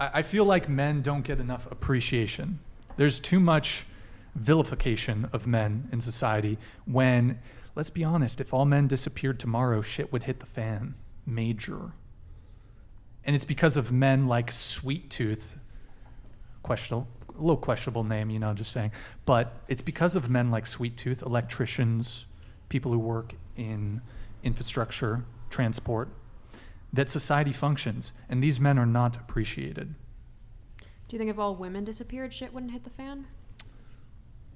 I feel like men don't get enough appreciation. There's too much vilification of men in society when, let's be honest, if all men disappeared tomorrow, shit would hit the fan. Major. And it's because of men like Sweet Tooth, a little questionable name, just saying. But it's because of men like Sweet Tooth, electricians, people who work in infrastructure, transport, that society functions. And these men are not appreciated. Do you think if all women disappeared, shit wouldn't hit the fan?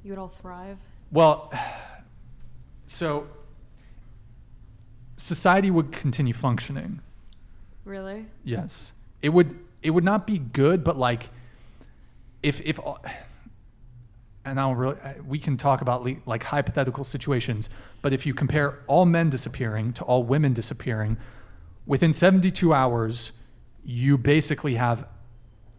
You would all thrive? Well, so society would continue functioning. Really? Yes. It would not be good, but like if and we can talk about like hypothetical situations, but if you compare all men disappearing to all women disappearing, within 72 hours, you basically have,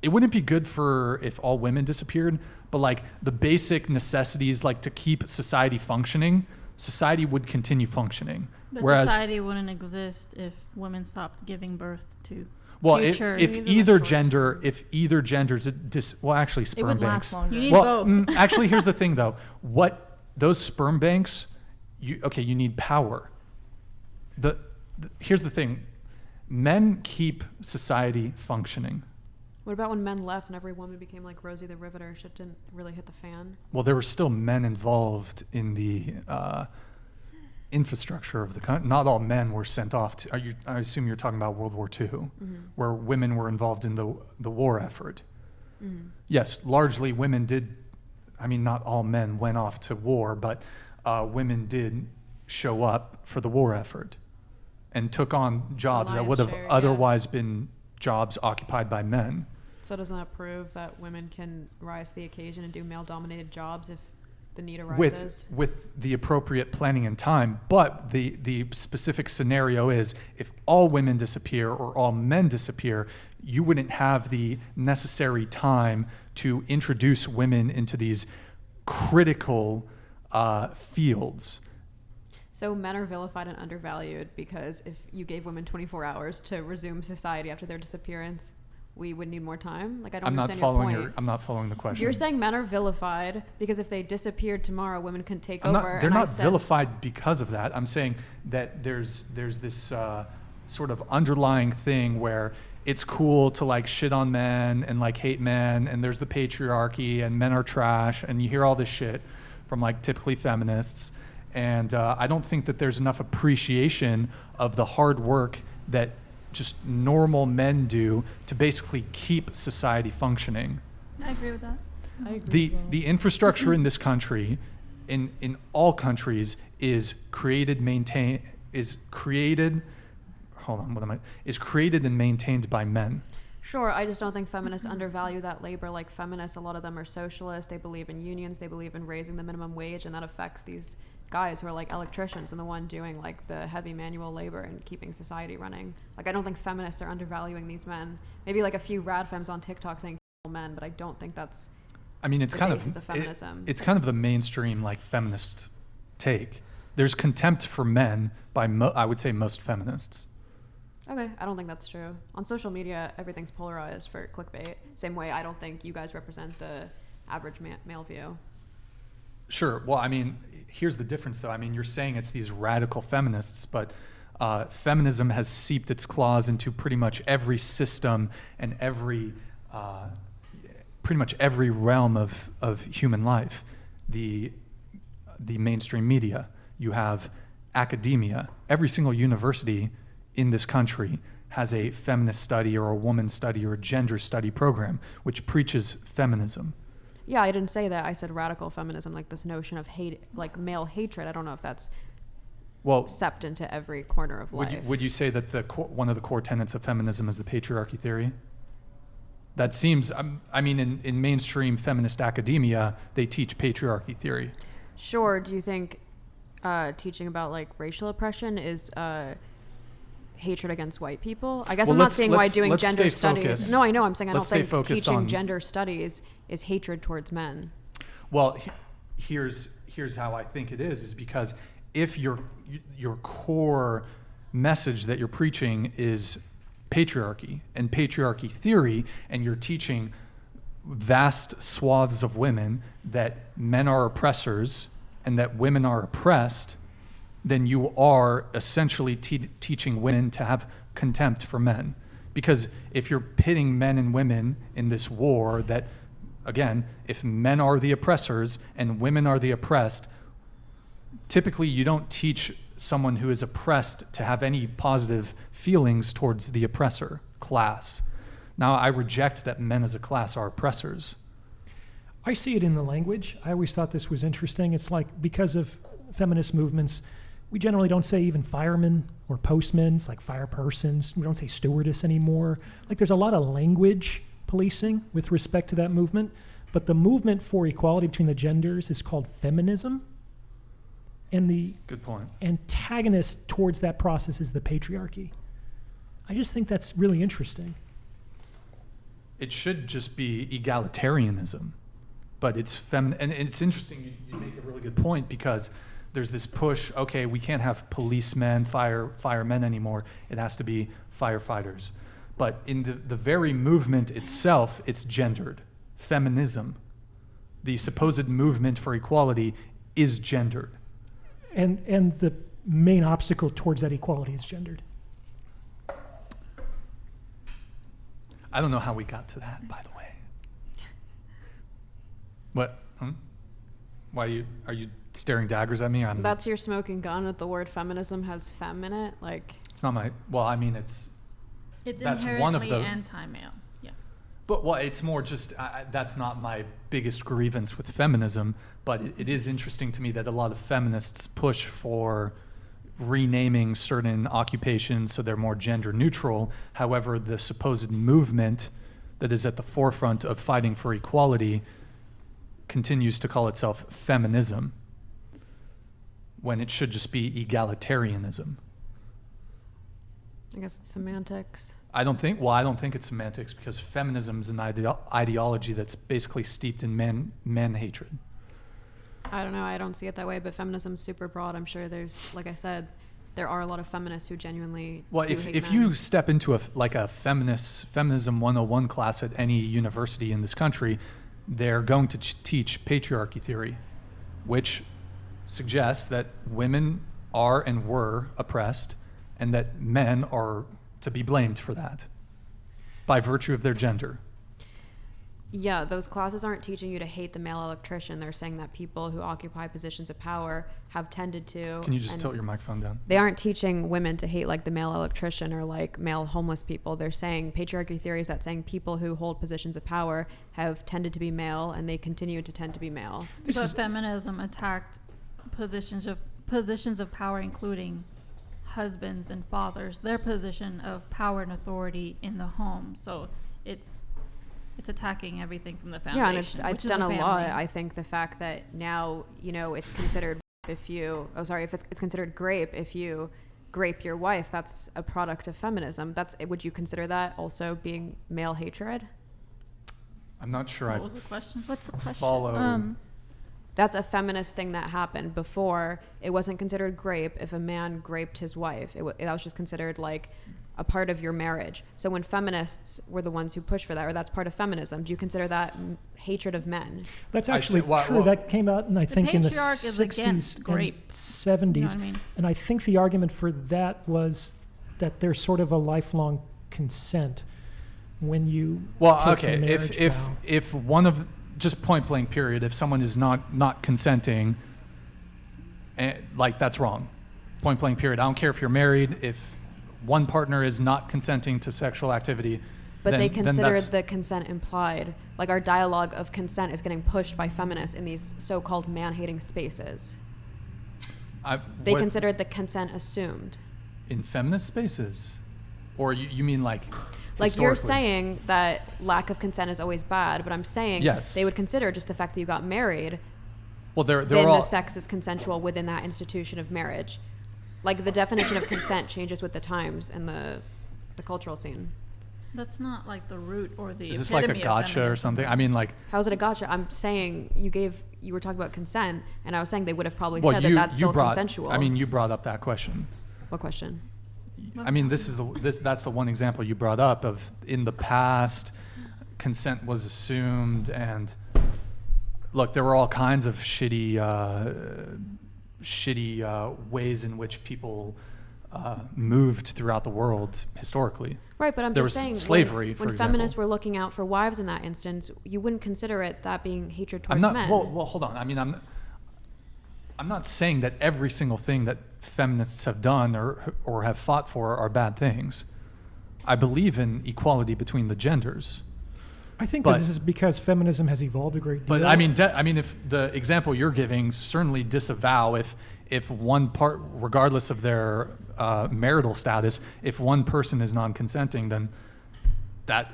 it wouldn't be good for if all women disappeared, but like the basic necessities, like to keep society functioning, society would continue funcking. But Whereas society wouldn't exist if women stopped giving birth to future. If either gender, actually sperm it would banks. last longer. You need both. Actually, here's the thing though. Those sperm banks, you need power. Here's the thing. Men keep society functioning. What about when men left and every woman became like Rosie the Riveter? Shit didn't really hit the fan. Well, there were still men involved in the infrastructure of the country. Not all men were sent off to. I assume you're talking about World War II, mm-hmm. where women were involved in the war effort. Mm-hmm. Yes, largely women did. I mean, not all men went off to war, but women did show up for the war effort and took on jobs that would have otherwise been jobs occupied by men. So doesn't that prove that women can rise to the occasion and do male-dominated jobs if the need arises? With the appropriate planning and time. But the specific scenario is if all women disappear or all men disappear, you wouldn't have the necessary time to introduce women into these critical fields. So men are vilified and undervalued because if you gave women 24 hours to resume society after their disappearance, we would need more time? Like, I don't understand your point. I'm not following the question. You're saying men are vilified because if they disappeared tomorrow, women couldn't take over. They're not vilified because of that. I'm saying that there's this sort of underlying thing where it's cool to like shit on men and like hate men, and there's the patriarchy and men are trash, and you hear all this shit from like typically feminists. And I don't think that there's enough appreciation of the hard work that just normal men do to basically keep society functioning. I agree with that. I agree. The infrastructure in this country, in all countries, is created and maintained by men. Sure, I just don't think feminists undervalue that labor. Like feminists, a lot of them are socialists. They believe in unions. They believe in raising the minimum wage, and that affects these guys who are like electricians and the one doing like the heavy manual labor and keeping society running. Like, I don't think feminists are undervaluing these men. Maybe like a few rad femmes on TikTok saying men, but I don't think that's. I mean, it's kind of feminism. It's kind of the mainstream like feminist take. There's contempt for men by I would say most feminists. Okay, I don't think that's true. On social media, everything's polarized for clickbait. Same way I don't think you guys represent the average male view. Sure. Well, I mean, here's the difference, though. I mean, you're saying it's these radical feminists, but feminism has seeped its claws into pretty much every system and pretty much every realm of human life. The mainstream media. You have academia. Every single university in this country has a feminist study or a woman study or a gender study program, which preaches feminism. Yeah, I didn't say that. I said radical feminism, like this notion of hate, like male hatred. I don't know if that's sept into every corner of life. Would you say that one of the core tenets of feminism is the patriarchy theory? That seems, I mean, in mainstream feminist academia, they teach patriarchy theory. Sure. Do you think teaching about like racial oppression is hatred against white people? I guess I'm not saying why doing gender studies. No, I know. I'm saying I don't think teaching gender studies is hatred towards men. Well, here's how I think it is because if your core message that you're preaching is patriarchy and patriarchy theory, and you're teaching vast swaths of women that men are oppressors and that women are oppressed, then you are essentially teaching women to have contempt for men. Because if you're pitting men and women in this war that, again, if men are the oppressors and women are the oppressed, typically you don't teach someone who is oppressed to have any positive feelings towards the oppressor class. Now, I reject that men as a class are oppressors. I see it in the language. I always thought this was interesting. It's like, because of feminist movements, we generally don't say even firemen or postmen. It's like fire persons. We don't say stewardess anymore. Like, there's a lot of language policing with respect to that movement. But the movement for equality between the genders is called feminism. And the Good point. antagonist towards that process is the patriarchy. I just think that's really interesting. It should just be egalitarianism, but it's and it's interesting. You make a really good point, because there's this push. Okay, we can't have policemen, firemen anymore. It has to be firefighters. But in the very movement itself, it's gendered. Feminism, the supposed movement for equality, is gendered. And the main obstacle towards that equality is gendered. I don't know how we got to that, by the way. What? Why are you staring daggers at me? That's your smoking gun that the word feminism has femme in it. Like, It's not my. Well, I mean, it's that's inherently one of the. anti-male. Yeah. But well, it's more just that's not my biggest grievance with feminism. But it is interesting to me that a lot of feminists push for renaming certain occupations so they're more gender neutral. However, the supposed movement that is at the forefront of fighting for equality continues to call itself feminism, when it should just be egalitarianism. I guess it's semantics. I don't think it's semantics, because feminism is an ideology that's basically steeped in man hatred. I don't know. I don't see it that way, but feminism's super broad. I'm sure there's, like I said, there are a lot of feminists who genuinely Well, do if hate men. you step into a feminism 101 class at any university in this country, they're going to teach patriarchy theory, which suggests that women are and were oppressed, and that men are to be blamed for that by virtue of their gender. Yeah, those classes aren't teaching you to hate the male electrician. They're saying that people who occupy positions of power have tended to. Can you just and tilt your microphone down? They aren't teaching women to hate like the male electrician or like male homeless people. They're saying patriarchy theory is that saying people who hold positions of power have tended to be male, and they continue to tend to be male. But feminism attacked positions of power, including husbands and fathers, their position of power and authority in the home. So it's attacking everything from the foundation. Yeah, and it's done a lot. family. I think the fact that now, it's considered it's considered grape if you grape your wife, that's a product of feminism. Would you consider that also being male hatred? I'm not sure What was the question? What's the question? follow. That's a feminist thing that happened before. It wasn't considered grape if a man graped his wife. That was just considered like a part of your marriage. So when feminists were the ones who pushed for that, or that's part of feminism, do you consider that hatred of men? That's actually true. That came out, and I think in the patriarch is 60s against and grape. 70s. You know what I mean? And I think the argument for that was that there's sort of a lifelong consent when you Well, take okay, the marriage vow. if one of, just point blank period, if someone is not consenting, like, that's wrong. Point blank period. I don't care if you're married, if one partner is not consenting to sexual activity, But then, they then considered that's, the consent implied. Like, our dialogue of consent is getting pushed by feminists in these so-called man-hating spaces. They considered the consent assumed. in feminist spaces, or you mean like You're historically? saying that lack of consent is always bad, but I'm saying Yes. they would consider just the fact that you got married, Well, they're then all the sex is consensual within that institution of marriage. Like, the definition of consent changes with the times and the cultural scene. That's not like the root or the Is this like a epitome of gotcha or feminism. something? I mean, like, How is it a gotcha? I'm saying you were talking about consent, and I was saying they would have probably well, said you that that's still brought, consensual. I mean, you brought up that question. What question? I mean, that's the one example you brought up of in the past, consent was assumed, and look, there were all kinds of shitty ways in which people moved throughout the world historically. Right, but I'm There just was saying, slavery, for when example. feminists were looking out for wives in that instance, you wouldn't consider it that being hatred towards I'm not. men. Well, hold on. I mean, I'm not saying that every single thing that feminists have done or have fought for are bad things. I believe in equality between the genders. I think But- this is because feminism has evolved a great deal. But I mean, if the example you're giving, certainly disavow if one part, regardless of their marital status, if one person is non-consenting, then that's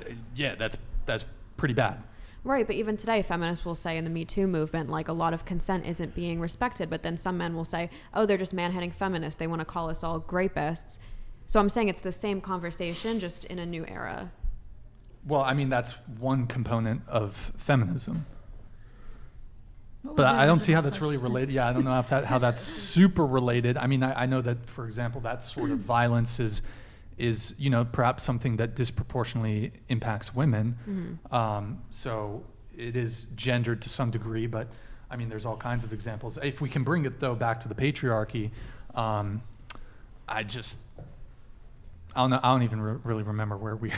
pretty bad. Right, but even today, feminists will say in the Me Too movement, like, a lot of consent isn't being respected. But then some men will say, oh, they're just man-hating feminists. They want to call us all rapists. So I'm saying it's the same conversation, just in a new era. Well, I mean, that's one component of feminism. What was But the I don't see how original that's really question? related. Yeah, I don't know how that's super related. I mean, I know that, for example, that sort of violence is perhaps something that disproportionately impacts women. So it is gendered to some degree, but I mean, there's all kinds of examples. If we can bring it though back to the patriarchy, I don't know. I don't even really remember where we